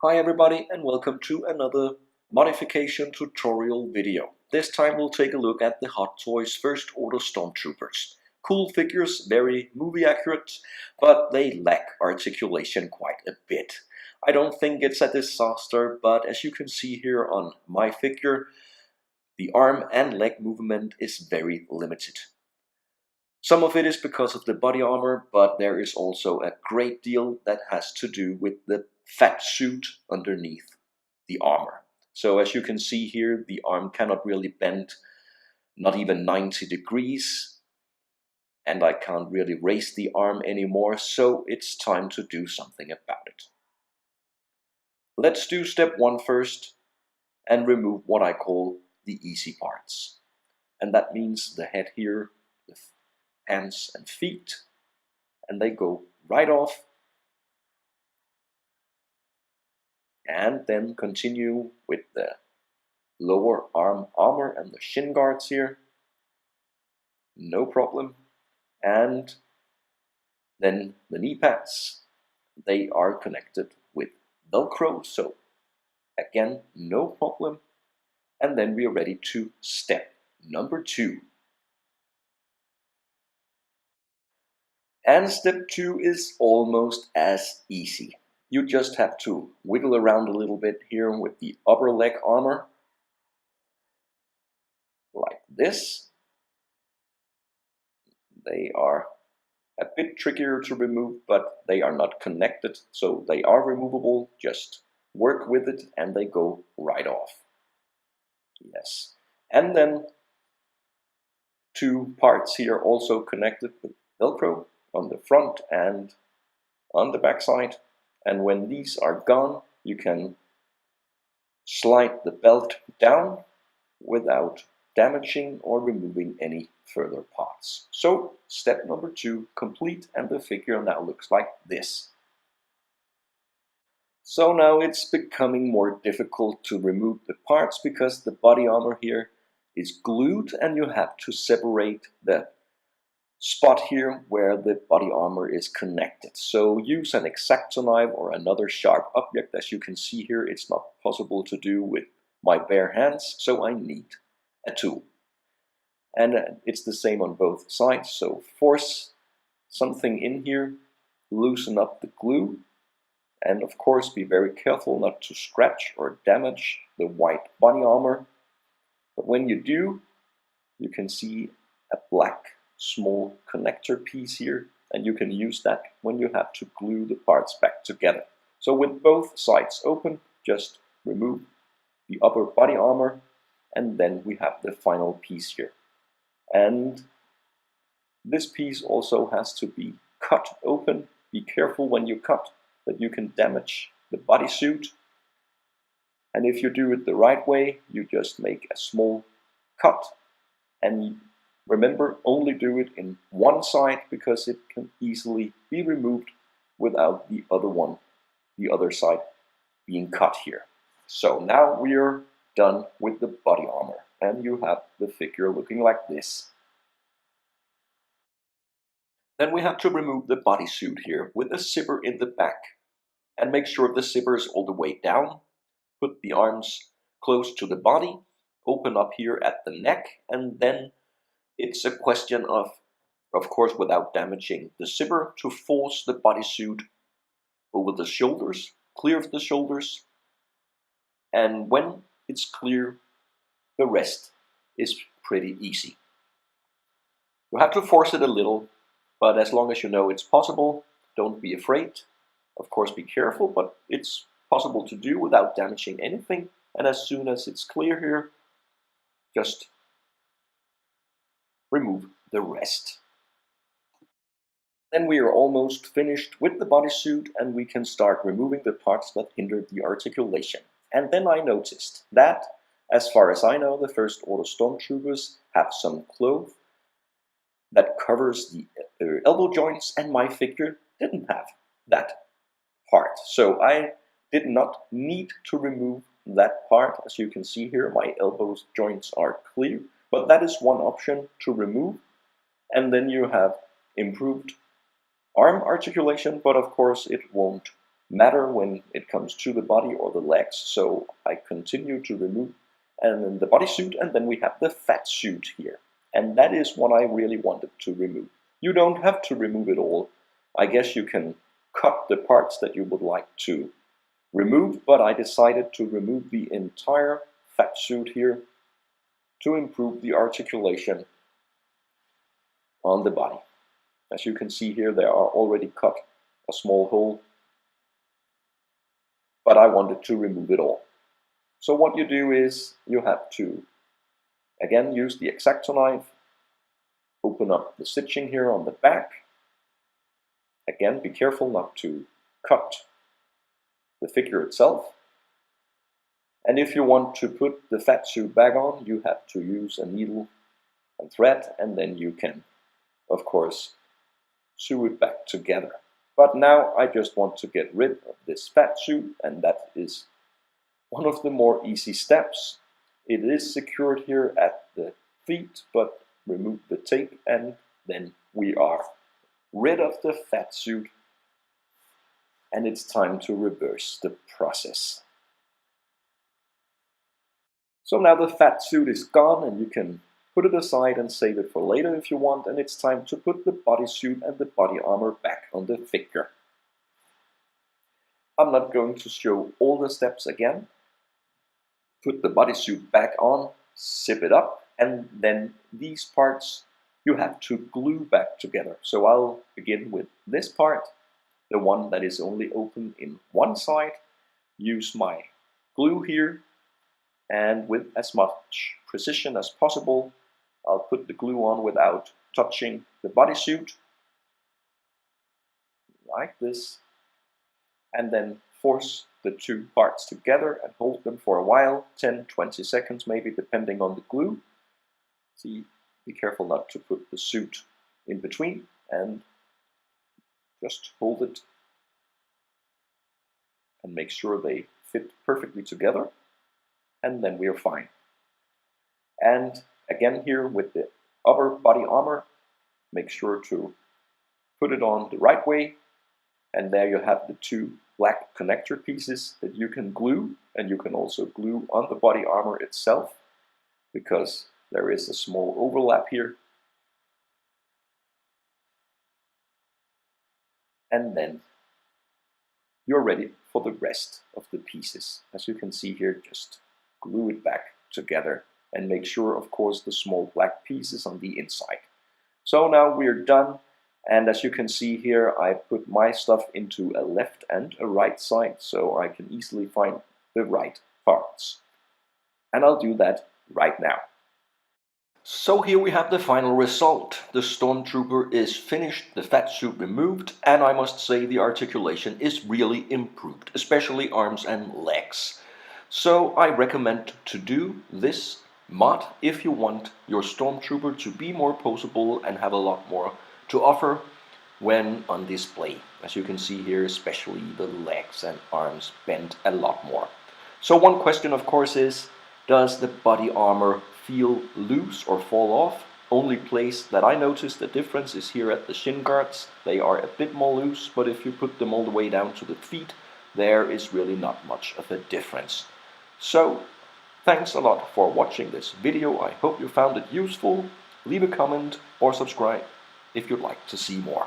Hi everybody and welcome to another modification tutorial video. This time we'll take a look at the Hot Toys First Order Stormtroopers. Cool figures, very movie accurate, but they lack articulation quite a bit. I don't think it's a disaster, but as you can see here on my figure, the arm and leg movement is very limited. Some of it is because of the body armor, but there is also a great deal that has to do with the fat suit underneath the armor. So as you can see here, the arm cannot really bend, not even 90 degrees, and I can't really raise the arm anymore, so it's time to do something about it. Let's do step 1 first and remove what I call the easy parts. And that means the head here, the hands and feet, and they go right off. And then continue with the lower arm armor and the shin guards here. No problem. And then the knee pads, they are connected with Velcro, so again, no problem. And then we are ready to step number 2. And step 2 is almost as easy. You just have to wiggle around a little bit here with the upper leg armor, like this. They are a bit trickier to remove, but they are not connected, so they are removable. Just work with it and they go right off. Yes. And then 2 parts here also connected with Velcro on the front and on the back side. And when these are gone, you can slide the belt down without damaging or removing any further parts. So step number 2 complete, and the figure now looks like this. So now it's becoming more difficult to remove the parts because the body armor here is glued and you have to separate the spot here where the body armor is connected. So use an X-Acto knife or another sharp object. As you can see here, it's not possible to do with my bare hands, so I need a tool. And it's the same on both sides, so force something in here, loosen up the glue, and of course be very careful not to scratch or damage the white body armor. But when you do, you can see a black small connector piece here, and you can use that when you have to glue the parts back together. So with both sides open, just remove the upper body armor, and then we have the final piece here. And this piece also has to be cut open. Be careful when you cut that you can damage the bodysuit. And if you do it the right way, you just make a small cut, and remember, only do it in one side because it can easily be removed without the other side being cut here. So now we are done with the body armor, and you have the figure looking like this. Then we have to remove the bodysuit here with a zipper in the back, and make sure the zipper is all the way down. Put the arms close to the body, open up here at the neck, and then it's a question of course, without damaging the zipper, to force the bodysuit over the shoulders, clear of the shoulders, and when it's clear, the rest is pretty easy. You have to force it a little, but as long as you know it's possible, don't be afraid. Of course, be careful, but it's possible to do without damaging anything. And as soon as it's clear here, just remove the rest. Then we are almost finished with the bodysuit, and we can start removing the parts that hinder the articulation. And then I noticed that, as far as I know, the First Order Stormtroopers have some cloth that covers the elbow joints, and my figure didn't have that part. So I did not need to remove that part. As you can see here, my elbow joints are clear, but that is one option to remove. And then you have improved arm articulation, but of course it won't matter when it comes to the body or the legs. So I continue to remove and then the bodysuit, and then we have the fat suit here. And that is what I really wanted to remove. You don't have to remove it all. I guess you can cut the parts that you would like to remove, but I decided to remove the entire fat suit here to improve the articulation on the body. As you can see here, there are already cut a small hole, but I wanted to remove it all. So what you do is you have to again use the X-Acto knife, open up the stitching here on the back. Again, be careful not to cut the figure itself. And if you want to put the fat suit back on, you have to use a needle and thread, and then you can, of course, sew it back together. But now I just want to get rid of this fat suit, and that is one of the more easy steps. It is secured here at the feet, but remove the tape and then we are rid of the fat suit, and it's time to reverse the process. So now the fat suit is gone, and you can put it aside and save it for later if you want, and it's time to put the bodysuit and the body armor back on the figure. I'm not going to show all the steps again. Put the bodysuit back on, zip it up, and then these parts you have to glue back together. So I'll begin with this part, the one that is only open in one side. Use my glue here, and with as much precision as possible, I'll put the glue on without touching the bodysuit, like this, and then force the two parts together and hold them for a while, 10-20 seconds maybe, depending on the glue. See, be careful not to put the suit in between, and just hold it and make sure they fit perfectly together, and then we are fine. And again here with the upper body armor, make sure to put it on the right way, and there you have the two black connector pieces that you can glue, and you can also glue on the body armor itself because there is a small overlap here. And then you're ready for the rest of the pieces. As you can see here, just glue it back together and make sure, of course, the small black pieces on the inside. So now we're done. And as you can see here, I put my stuff into a left and a right side, so I can easily find the right parts. And I'll do that right now. So here we have the final result. The Stormtrooper is finished, the fat suit removed, and I must say the articulation is really improved, especially arms and legs. So I recommend to do this mod if you want your Stormtrooper to be more poseable and have a lot more to offer when on display. As you can see here, especially the legs and arms bend a lot more. So one question of course is, does the body armor feel loose or fall off? Only place that I noticed the difference is here at the shin guards. They are a bit more loose, but if you put them all the way down to the feet, there is really not much of a difference. So thanks a lot for watching this video. I hope you found it useful. Leave a comment or subscribe if you'd like to see more.